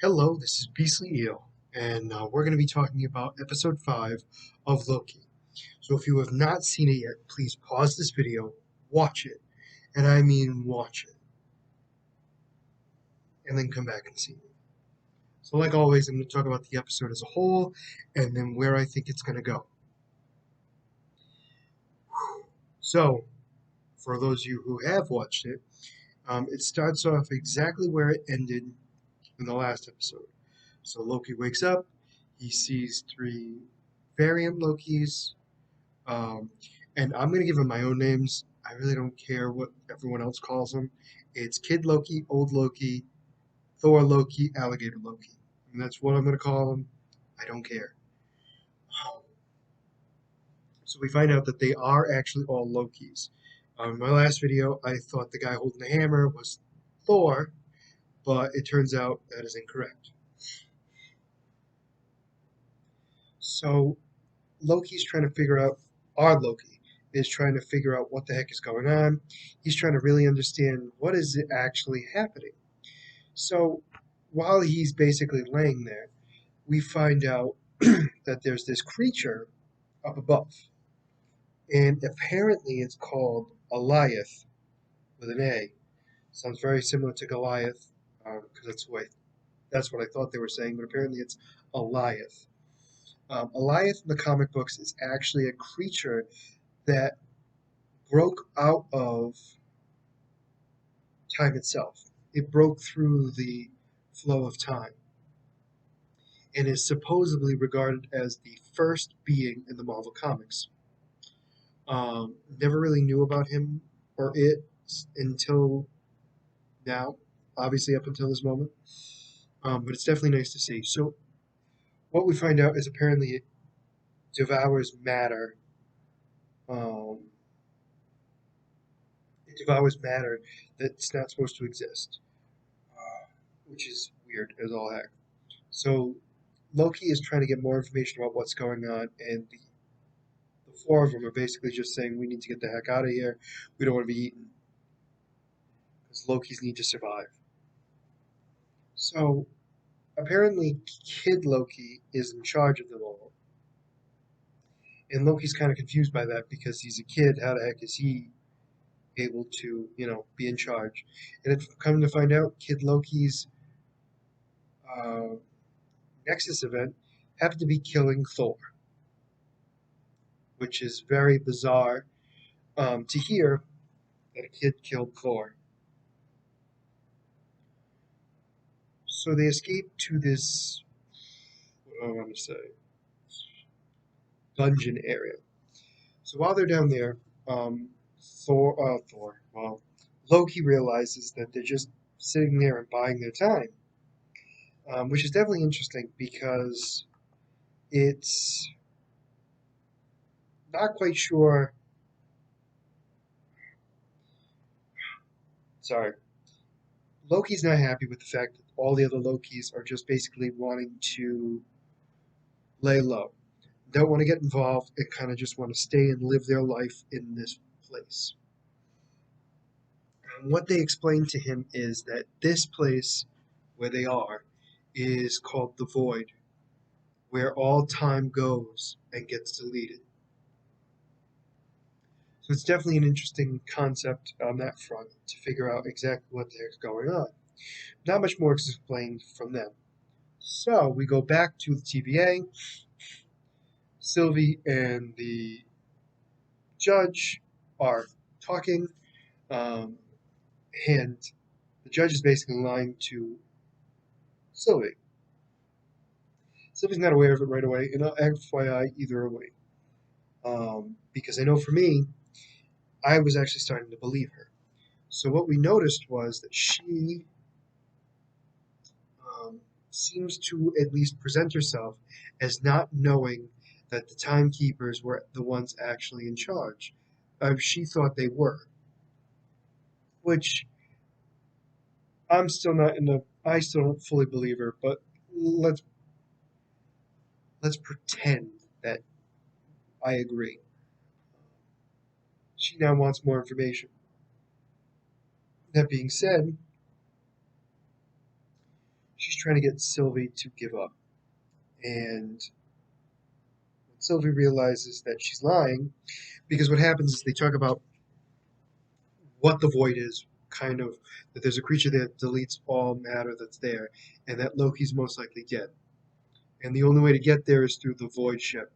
Hello, this is Beastly Eel, and we're going to be talking about episode 5 of Loki. So, if you have not seen it yet, please pause this video, watch it, and I mean watch it, and then come back and see it. So, like always, I'm going to talk about the episode as a whole and then where I think it's going to go. So, for those of you who have watched it, it starts off exactly where it ended in the last episode. So, Loki wakes up, he sees three variant Lokis. Um, and I'm going to give them my own names. I really don't care what everyone else calls them. It's Kid Loki, Old Loki, Thor Loki, Alligator Loki. And that's what I'm going to call them. I don't care. So we find out that they are actually all Lokis. In my last video, I thought the guy holding the hammer was Thor, but it turns out that is incorrect. So Loki's trying to figure out, our Loki is trying to figure out what the heck is going on. He's trying to really understand what is it actually happening. So while he's basically laying there, we find out that there's this creature up above. And apparently it's called Goliath with an A. Sounds very similar to Goliath, because that's what I thought they were saying, but apparently it's Goliath. Goliath in the comic books is actually a creature that broke out of time itself. It broke through the flow of time and is supposedly regarded as the first being in the Marvel Comics. Never really knew about him or it until now, obviously up until this moment. But it's definitely nice to see. So what we find out is apparently it devours matter. Um, it devours matter that's not supposed to exist, which is weird as all heck. So Loki is trying to get more information about what's going on, and the four of them are basically just saying, "We need to get the heck out of here. We don't want to be eaten because Lokis need to survive." So apparently, Kid Loki is in charge of them all, and Loki's kind of confused by that because he's a kid. How the heck is he able to, be in charge? And it's coming to find out, Kid Loki's uh, Nexus event happened to be killing Thor, which is very bizarre to hear that a kid killed Thor. So they escape to this, what do I want to say, dungeon area. So while they're down there, um, well, Loki realizes that they're just sitting there and buying their time, which is definitely interesting because it's not quite sure. Sorry, Loki's not happy with the fact that all the other Lokis are just basically wanting to lay low, don't want to get involved, and kind of just want to stay and live their life in this place. What they explain to him is that this place where they are is called the Void, where all time goes and gets deleted. So it's definitely an interesting concept on that front to figure out exactly what the heck's going on. Not much more is explained from them. So we go back to the TVA. Sylvie and the judge are talking, um, and the judge is basically lying to Sylvie. Sylvie's not aware of it right away, and FYI, either way. Because I know for me, I was actually starting to believe her. So what we noticed was that she um, seems to at least present herself as not knowing that the timekeepers were the ones actually in charge. She thought they were, which I'm still not in the. I still don't fully believe her, but let's let's pretend that I agree. She now wants more information. That being said, She's trying to get Sylvie to give up. And when Sylvie realizes that she's lying, because what happens is they talk about what the void is, kind of that there's a creature that deletes all matter that's there, and that Loki's most likely dead. And the only way to get there is through the void ship.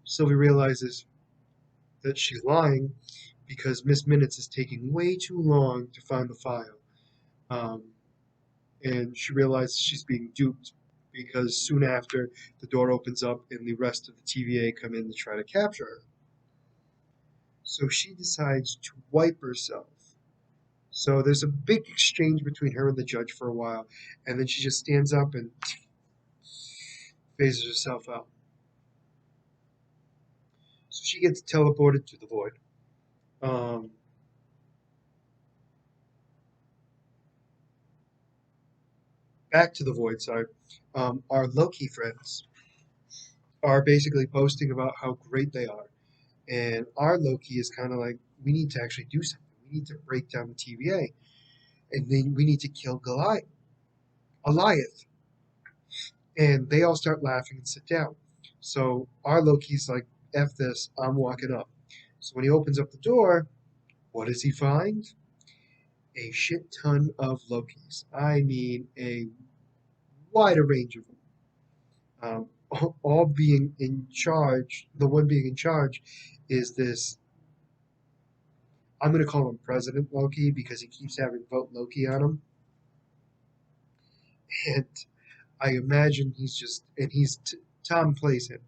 Sylvie realizes that she's lying because Miss Minutes is taking way too long to find the file. Um, and she realizes she's being duped because soon after the door opens up and the rest of the TVA come in to try to capture her. So she decides to wipe herself. So there's a big exchange between her and the judge for a while, and then she just stands up and phases herself out. So she gets teleported to the void. Um, Back to the void, sorry. Our Loki friends are basically posting about how great they are. And our Loki is kind of like, we need to actually do something. We need to break down the TVA. And then we need to kill Goliath. And they all start laughing and sit down. So our Loki's like, F this, I'm walking up. So when he opens up the door, what does he find? A shit ton of Lokis. I mean, a wider range of them. All being in charge, the one being in charge is this, I'm going to call him President Loki because he keeps having Vote Loki on him. And I imagine Tom plays him.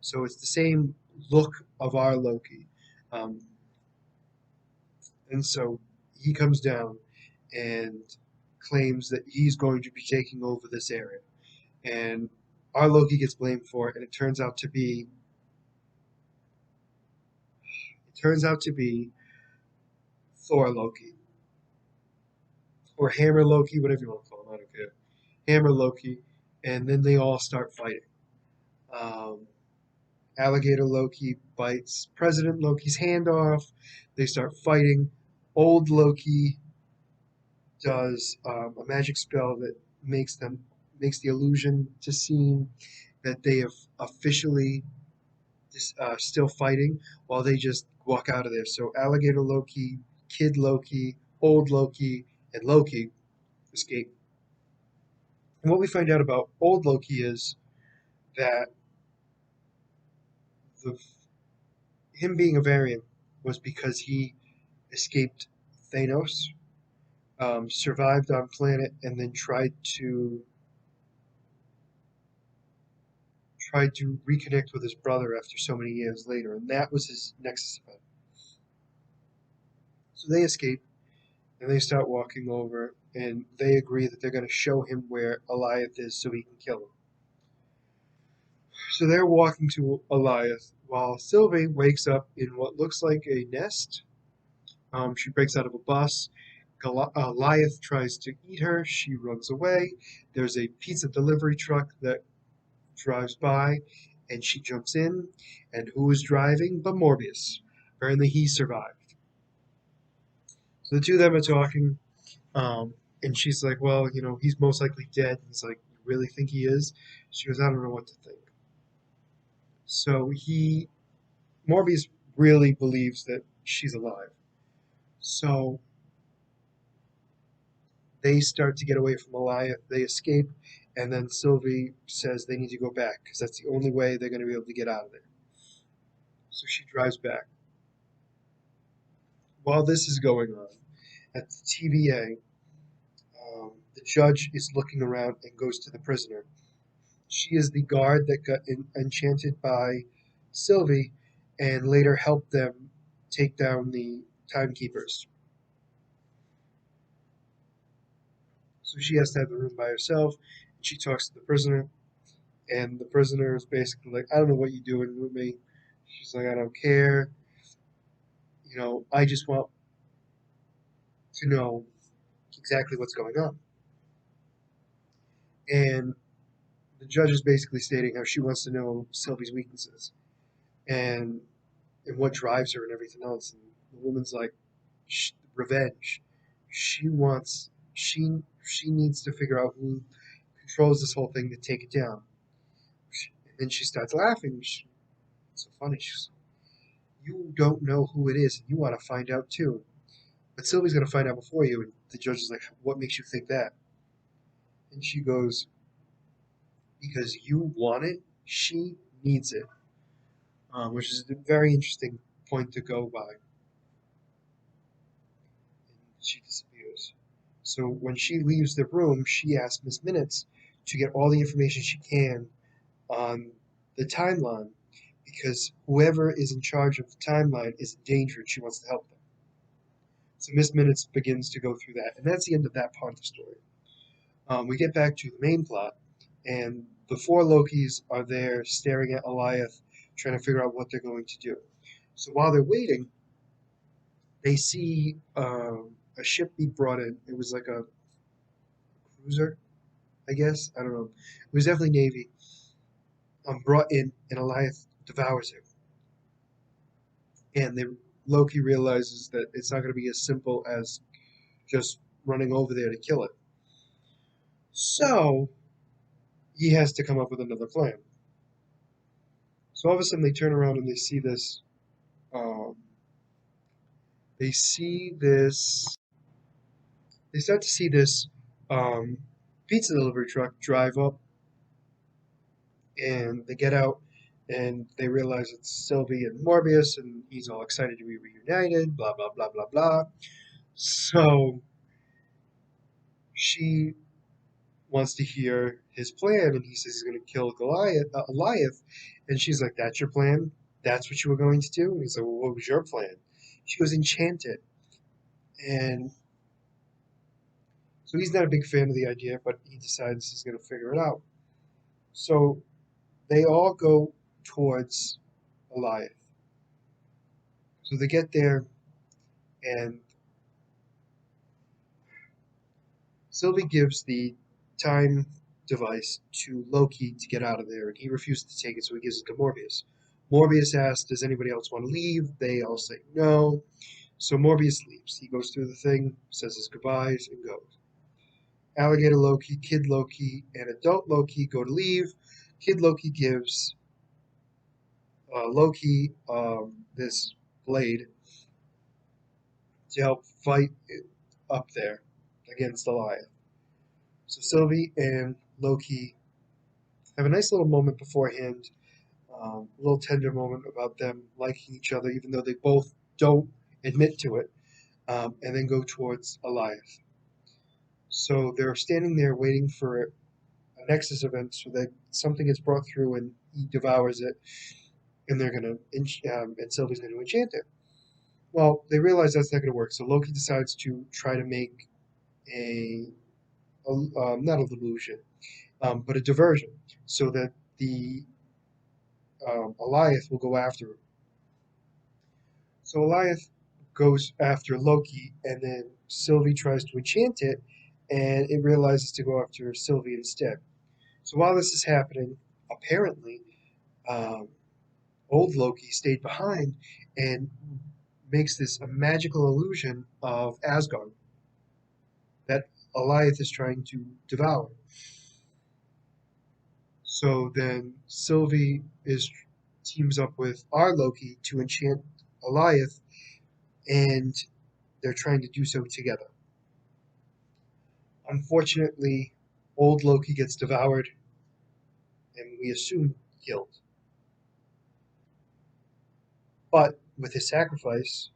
So it's the same look of our Loki. Um, and so he comes down and claims that he's going to be taking over this area. And our Loki gets blamed for it, and it turns out to be Thor Loki or Hammer Loki, whatever you want to call him. I don't care. Hammer Loki, and then they all start fighting. Um, Alligator Loki bites President Loki's hand off. They start fighting. Old Loki does a magic spell that makes the illusion to seem that they have officially still fighting while they just walk out of there. So Alligator Loki, Kid Loki, Old Loki, and Loki escape. And what we find out about Old Loki is that the him being a variant was because he escaped Thanos, survived on planet, and then tried to reconnect with his brother after so many years later, and that was his Nexus event. So they escape, and they start walking over, and they agree that they're going to show him where Eliath is so he can kill him. So they're walking to Eliath while Sylvie wakes up in what looks like a nest. She breaks out of a bus. Goliath tries to eat her. She runs away. There's a pizza delivery truck that drives by, and she jumps in. And who is driving? But Morbius. Apparently, he survived. So the two of them are talking, and she's like, "Well, he's most likely dead." He's like, "You really think he is?" She goes, "I don't know what to think." So Morbius really believes that she's alive. So they start to get away from Elias. They escape, and then Sylvie says they need to go back because that's the only way they're going to be able to get out of there. So she drives back. While this is going on, at the TVA, the judge is looking around and goes to the prisoner. She is the guard that got enchanted by Sylvie and later helped them take down the timekeepers. So she has to have the room by herself. And she talks to the prisoner, and the prisoner is basically like, "I don't know what you're doing with me." She's like, "I don't care. I just want to know exactly what's going on." And the judge is basically stating how she wants to know Sylvie's weaknesses and what drives her and everything else. And the woman's like, revenge. She she needs to figure out who controls this whole thing to take it down. And then she starts laughing. It's so funny. She's, you don't know who it is, and you want to find out too. But Sylvie's going to find out before you. And the judge is like, what makes you think that? And she goes, because you want it, she needs it, which is a very interesting point to go by. And she disappears. So when she leaves the room, she asks Miss Minutes to get all the information she can on the timeline because whoever is in charge of the timeline is in danger and she wants to help them. So Miss Minutes begins to go through that, and that's the end of that part of the story. We get back to the main plot, and the four Lokis are there staring at Eliath, trying to figure out what they're going to do. So while they're waiting, they see a ship be brought in. It was like a cruiser, I guess. I don't know. It was definitely Navy. Brought in, and Eliath devours it. And Loki realizes that it's not going to be as simple as just running over there to kill it. So he has to come up with another plan. So all of a sudden they turn around and they see this. Um, they see this. They start to see this um, pizza delivery truck drive up, and they get out, and they realize it's Sylvie and Morbius, and he's all excited to be reunited. Blah blah blah blah blah. So she wants to hear his plan, and he says he's going to kill Goliath, and she's like, "That's your plan? That's what you were going to do?" And he's like, "Well, what was your plan?" She goes, "Enchant it," and so he's not a big fan of the idea, but he decides he's going to figure it out. So they all go towards Goliath. So they get there, and Sylvie gives the time device to Loki to get out of there, and he refuses to take it, so he gives it to Morbius. Morbius asks, "Does anybody else want to leave?" They all say no. So Morbius leaves. He goes through the thing, says his goodbyes, and goes. Alligator Loki, Kid Loki, and Adult Loki go to leave. Kid Loki gives Loki this blade to help fight it up there against Goliath. So Sylvie and Loki have a nice little moment beforehand, a little tender moment about them liking each other, even though they both don't admit to it, and then go towards Goliath. So they're standing there waiting for a Nexus event so that something gets brought through and he devours it, and they're gonna and Sylvie's gonna enchant it. Well, they realize that's not gonna work, so Loki decides to try to make not a illusion, but a diversion, so that the Goliath will go after him. So Goliath goes after Loki, and then Sylvie tries to enchant it, and it realizes to go after Sylvie instead. So while this is happening, apparently, um, old Loki stayed behind and makes this a magical illusion of Asgard that Goliath is trying to devour. So then Sylvie is teams up with our Loki to enchant Goliath, and they're trying to do so together. Unfortunately, old Loki gets devoured, and we assume killed. But with his sacrifice,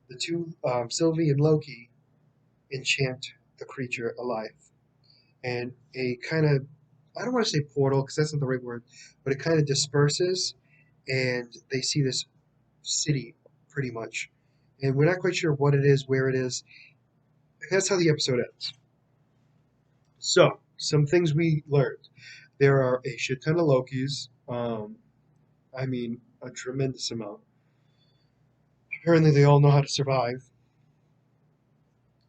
the two, Sylvie and Loki, enchant the creature alive. And a kind of, I don't want to say portal because that's not the right word, but it kind of disperses, and they see this city pretty much. And we're not quite sure what it is, where it is. And that's how the episode ends. So, some things we learned. There are a shit ton of Lokis. I mean, a tremendous amount. Apparently, they all know how to survive.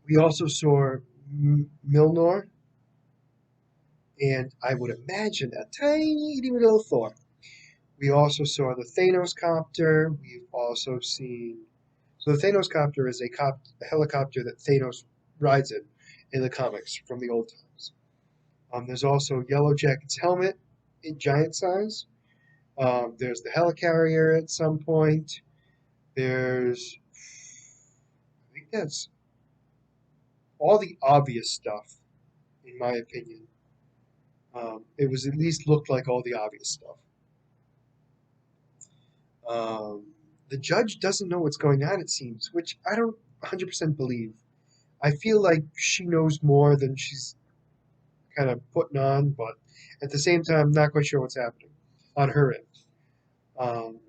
We also saw Milnor, and I would imagine a tiny little Thor. We also saw the Thanos copter. We've also seen. So the Thanos copter is a helicopter that Thanos rides in, in the comics from the old times. There's also Yellow Jacket's helmet in giant size. There's the helicarrier at some point. I think that's all the obvious stuff, in my opinion. It was at least looked like all the obvious stuff. Um, the judge doesn't know what's going on, it seems, which I don't 100% believe. I feel like she knows more than she's kind of putting on, but at the same time, not quite sure what's happening on her end. Um,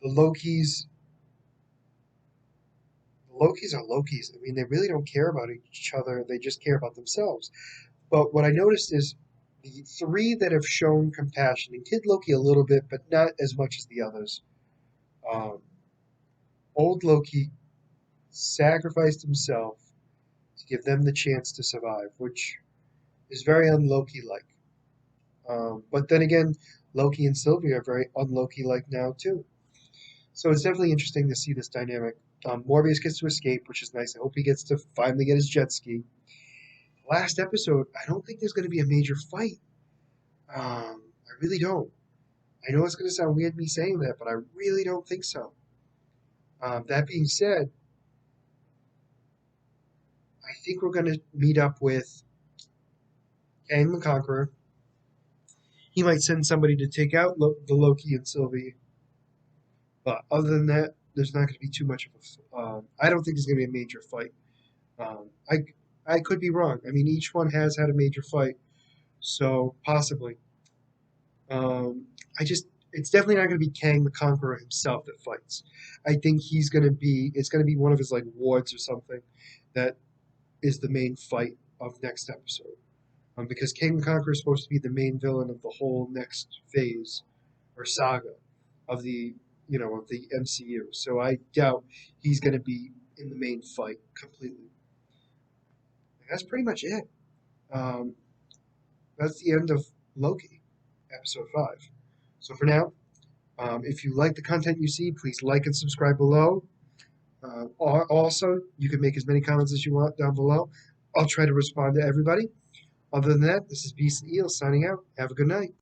the Lokis, the Lokis are Lokis. I mean, they really don't care about each other. They just care about themselves. But what I noticed is the three that have shown compassion, and Kid Loki a little bit, but not as much as the others. Um, old Loki sacrificed himself to give them the chance to survive, which is very un-Loki like. But then again, Loki and Sylvie are very un-Loki like now too. So it's definitely interesting to see this dynamic. Morbius gets to escape, which is nice. I hope he gets to finally get his jet ski. Last episode, I don't think there's going to be a major fight. I really don't. I know it's going to sound weird me saying that, but I really don't think so. That being said, I think we're going to meet up with Kang the Conqueror. He might send somebody to take out the Loki and Sylvie, but other than that, there's not going to be too much of a. I don't think there's going to be a major fight. Um, I I could be wrong. I mean, each one has had a major fight, so possibly. Um, I just it's definitely not going to be Kang the Conqueror himself that fights. I think he's going to be it's going to be one of his like wards or something that is the main fight of next episode. Because King the Conqueror is supposed to be the main villain of the whole next phase or saga of the MCU. So I doubt he's going to be in the main fight completely. That's pretty much it. Um, that's the end of Loki, episode 5. So for now, if you like the content you see, please like and subscribe below. Also, you can make as many comments as you want down below. I'll try to respond to everybody. Other than that, this is Beast and Eel signing out. Have a good night.